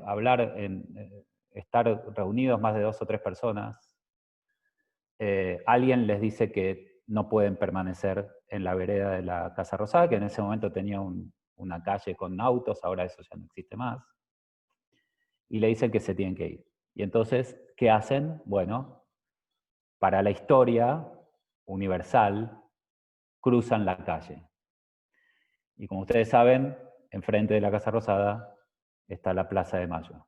hablar, estar reunidos más de 2 o 3 personas, alguien les dice que no pueden permanecer en la vereda de la Casa Rosada, que en ese momento tenía una calle con autos, ahora eso ya no existe más, y le dicen que se tienen que ir. Y entonces, ¿qué hacen? Bueno, para la historia universal, cruzan la calle. Y como ustedes saben, enfrente de la Casa Rosada está la Plaza de Mayo.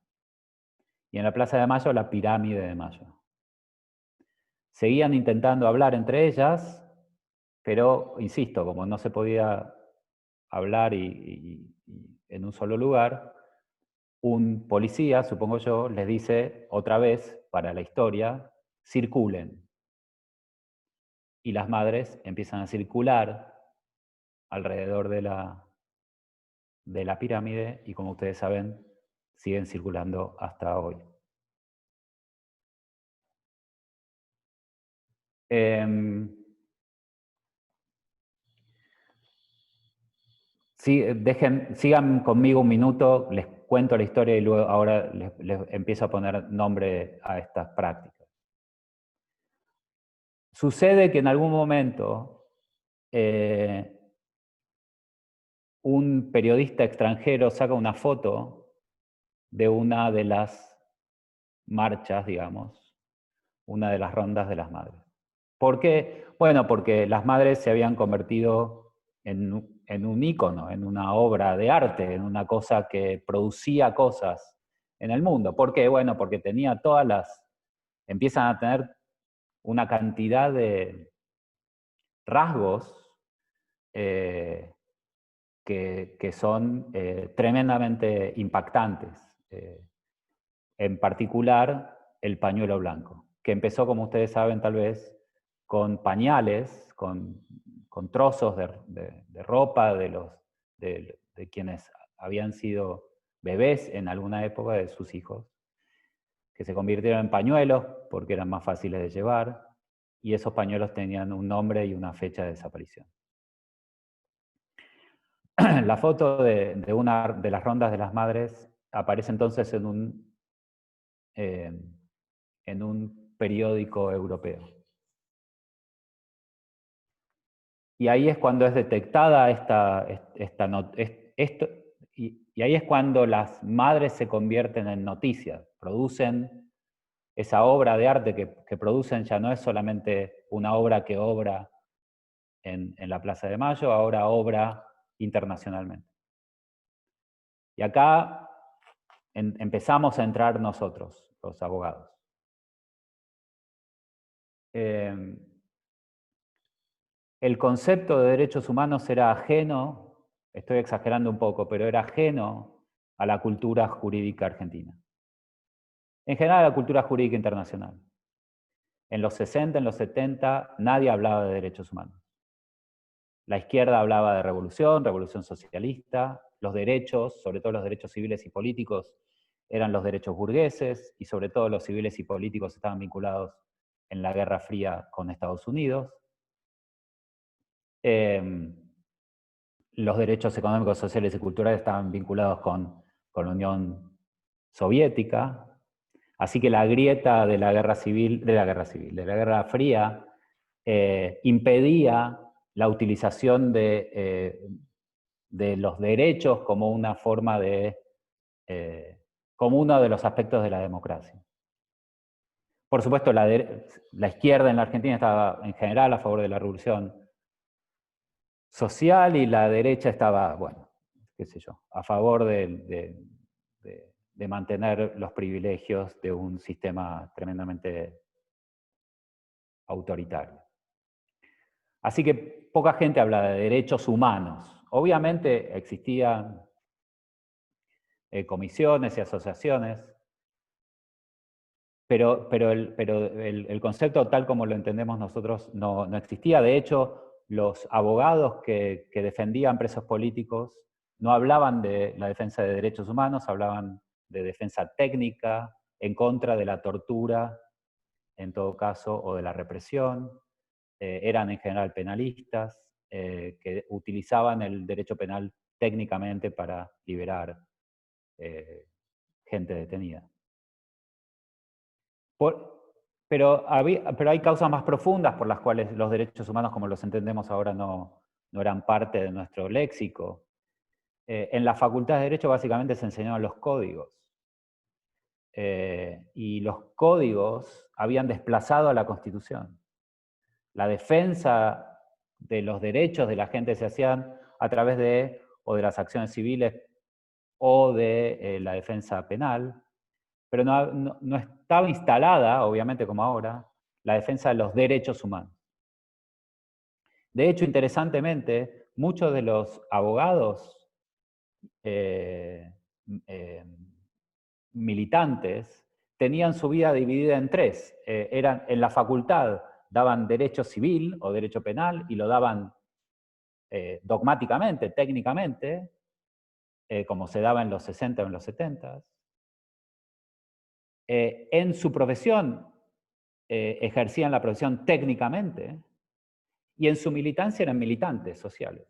Y en la Plaza de Mayo, la Pirámide de Mayo. Seguían intentando hablar entre ellas, pero, insisto, como no se podía hablar y en un solo lugar, un policía, supongo yo, les dice otra vez, para la historia, circulen. Y las madres empiezan a circular alrededor de la pirámide y, como ustedes saben, siguen circulando hasta hoy. Sí, sigan conmigo un minuto, les cuento la historia y luego ahora les empiezo a poner nombre a estas prácticas. Sucede que en algún momento un periodista extranjero saca una foto de una de las marchas, digamos, una de las rondas de las madres. ¿Por qué? Bueno, porque las madres se habían convertido en un ícono, en una obra de arte, en una cosa que producía cosas en el mundo. ¿Por qué? Bueno, porque tenía empiezan a tener una cantidad de rasgos que son tremendamente impactantes. En particular, el pañuelo blanco, que empezó, como ustedes saben tal vez, con pañales, con trozos de ropa de quienes habían sido bebés en alguna época de sus hijos, que se convirtieron en pañuelos porque eran más fáciles de llevar, y esos pañuelos tenían un nombre y una fecha de desaparición. La foto de una de las rondas de las madres aparece entonces en un periódico europeo. Y ahí es cuando es detectada y ahí es cuando las madres se convierten en noticias, producen esa obra de arte que producen, ya no es solamente una obra que obra en la Plaza de Mayo, ahora obra internacionalmente. Y acá empezamos a entrar nosotros, los abogados. El concepto de derechos humanos era ajeno, estoy exagerando un poco, pero era ajeno a la cultura jurídica argentina. En general, a la cultura jurídica internacional. En los 60, en los 70, nadie hablaba de derechos humanos. La izquierda hablaba de revolución socialista, los derechos, sobre todo los derechos civiles y políticos, eran los derechos burgueses, y sobre todo los civiles y políticos estaban vinculados en la Guerra Fría con Estados Unidos. Los derechos económicos, sociales y culturales estaban vinculados con la Unión Soviética. Así que la grieta de la Guerra Fría, impedía la utilización de los derechos como una forma como uno de los aspectos de la democracia. Por supuesto, la izquierda en la Argentina estaba en general a favor de la revolución social y la derecha estaba, bueno, qué sé yo, a favor de mantener los privilegios de un sistema tremendamente autoritario. Así que poca gente habla de derechos humanos. Obviamente existían comisiones y asociaciones, pero el concepto tal como lo entendemos nosotros no existía. De hecho, los abogados que defendían presos políticos no hablaban de la defensa de derechos humanos, hablaban de defensa técnica, en contra de la tortura, en todo caso, o de la represión. Eran en general penalistas, que utilizaban el derecho penal técnicamente para liberar gente detenida. Pero hay causas más profundas por las cuales los derechos humanos, como los entendemos ahora, no eran parte de nuestro léxico. En la Facultad de Derecho básicamente se enseñaban los códigos. Y los códigos habían desplazado a la Constitución. La defensa de los derechos de la gente se hacían a través de las acciones civiles o de la defensa penal, pero no estaba instalada, obviamente como ahora, la defensa de los derechos humanos. De hecho, interesantemente, muchos de los abogados militantes tenían su vida dividida en tres. En la facultad daban derecho civil o derecho penal y lo daban dogmáticamente, técnicamente, como se daba en los 60 o en los 70. En su profesión ejercían la profesión técnicamente y en su militancia eran militantes sociales.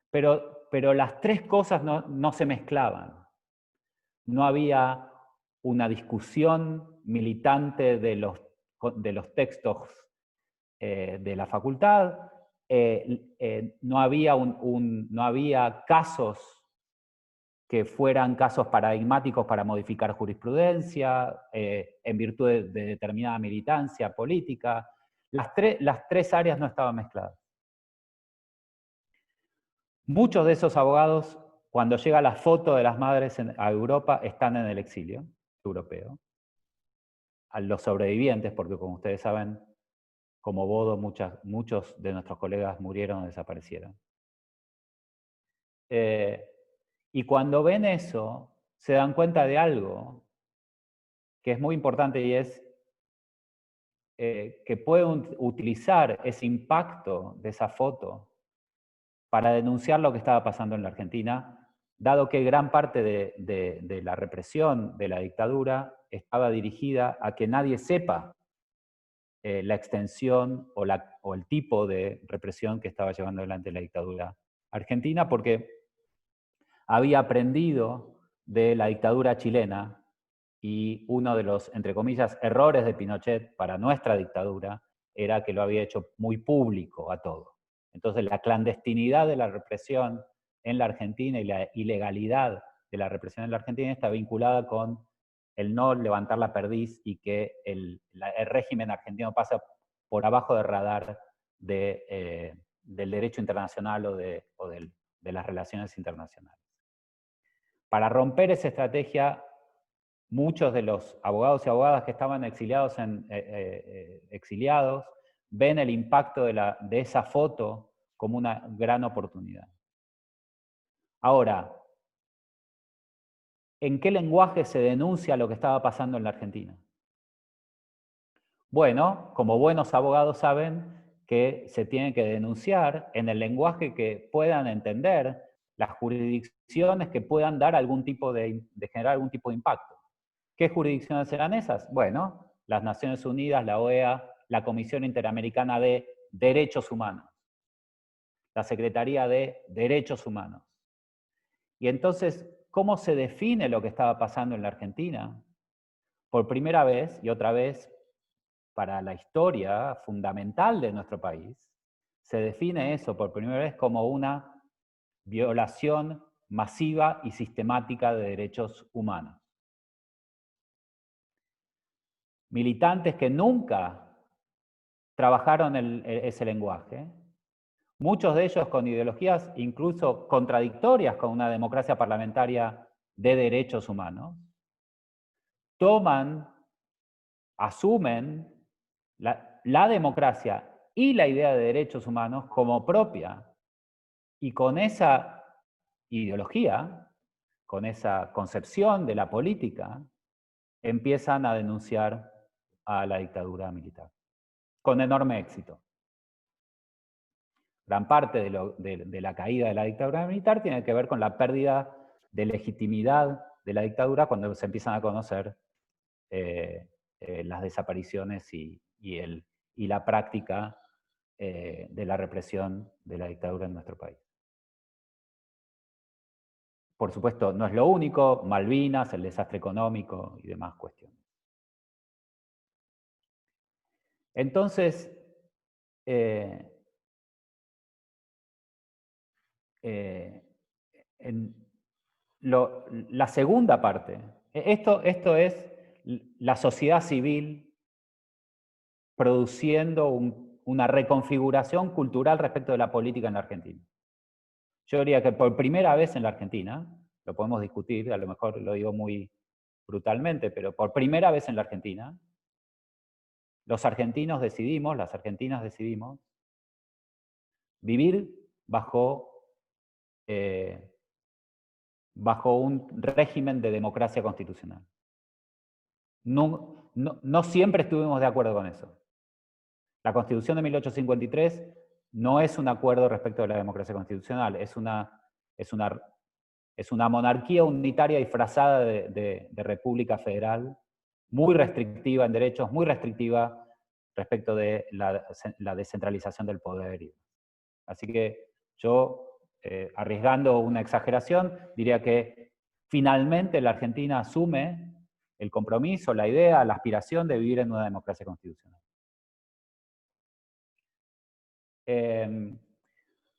Pero las tres cosas no se mezclaban. No había una discusión militante de los textos de la facultad, no había casos que fueran casos paradigmáticos para modificar jurisprudencia, en virtud de determinada militancia política. Las tres áreas no estaban mezcladas. Muchos de esos abogados, cuando llega la foto de las madres a Europa, están en el exilio europeo. A los sobrevivientes, porque como ustedes saben, como Bodo, muchos de nuestros colegas murieron o desaparecieron. Y cuando ven eso, se dan cuenta de algo que es muy importante y es que pueden utilizar ese impacto de esa foto para denunciar lo que estaba pasando en la Argentina, dado que gran parte de la represión de la dictadura estaba dirigida a que nadie sepa la extensión o el tipo de represión que estaba llevando adelante la dictadura argentina, porque había aprendido de la dictadura chilena y uno de los, entre comillas, errores de Pinochet para nuestra dictadura era que lo había hecho muy público a todo. Entonces la clandestinidad de la represión en la Argentina y la ilegalidad de la represión en la Argentina está vinculada con el no levantar la perdiz y que el régimen argentino pasa por abajo del radar del derecho internacional o de las relaciones internacionales. Para romper esa estrategia, muchos de los abogados y abogadas que estaban exiliados ven el impacto de esa foto como una gran oportunidad. Ahora, ¿en qué lenguaje se denuncia lo que estaba pasando en la Argentina? Bueno, como buenos abogados saben que se tiene que denunciar en el lenguaje que puedan entender las jurisdicciones que puedan dar algún tipo de generar algún tipo de impacto. ¿Qué jurisdicciones serán esas? Bueno, las Naciones Unidas, la OEA, la Comisión Interamericana de Derechos Humanos, la Secretaría de Derechos Humanos. Y entonces, ¿cómo se define lo que estaba pasando en la Argentina? Por primera vez, y otra vez, para la historia fundamental de nuestro país, se define eso por primera vez como una violación masiva y sistemática de derechos humanos. Militantes que nunca trabajaron ese lenguaje, muchos de ellos con ideologías incluso contradictorias con una democracia parlamentaria de derechos humanos, asumen la democracia y la idea de derechos humanos como propia, y con esa ideología, con esa concepción de la política, empiezan a denunciar a la dictadura militar, con enorme éxito. Gran parte de la caída de la dictadura militar tiene que ver con la pérdida de legitimidad de la dictadura cuando se empiezan a conocer las desapariciones y la práctica de la represión de la dictadura en nuestro país. por supuesto, no es lo único, Malvinas, el desastre económico y demás cuestiones. Entonces, la segunda parte, esto es la sociedad civil produciendo una reconfiguración cultural respecto de la política en la Argentina. Yo diría que por primera vez en la Argentina, lo podemos discutir, a lo mejor lo digo muy brutalmente, pero por primera vez en la Argentina, los argentinos decidimos, las argentinas decidimos, vivir bajo un régimen de democracia constitucional. No siempre estuvimos de acuerdo con eso. La Constitución de 1853 no es un acuerdo respecto de la democracia constitucional, es una monarquía unitaria disfrazada de república federal, muy restrictiva en derechos, muy restrictiva respecto de la descentralización del poder. Así que yo, arriesgando una exageración, diría que finalmente la Argentina asume el compromiso, la idea, la aspiración de vivir en una democracia constitucional.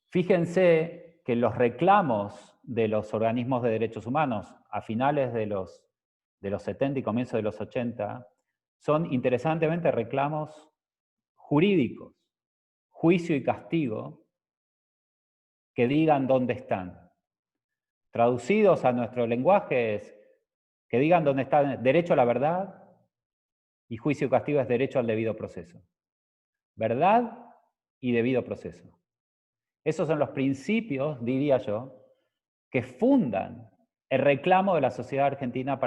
Fíjense que los reclamos de los organismos de derechos humanos a finales de los 70 y comienzos de los 80 son interesantemente reclamos jurídicos, juicio y castigo, que digan dónde están. Traducidos a nuestro lenguaje es que digan dónde está derecho a la verdad y juicio y castigo es derecho al debido proceso. Verdad y debido proceso. Esos son los principios, diría yo, que fundan el reclamo de la sociedad argentina para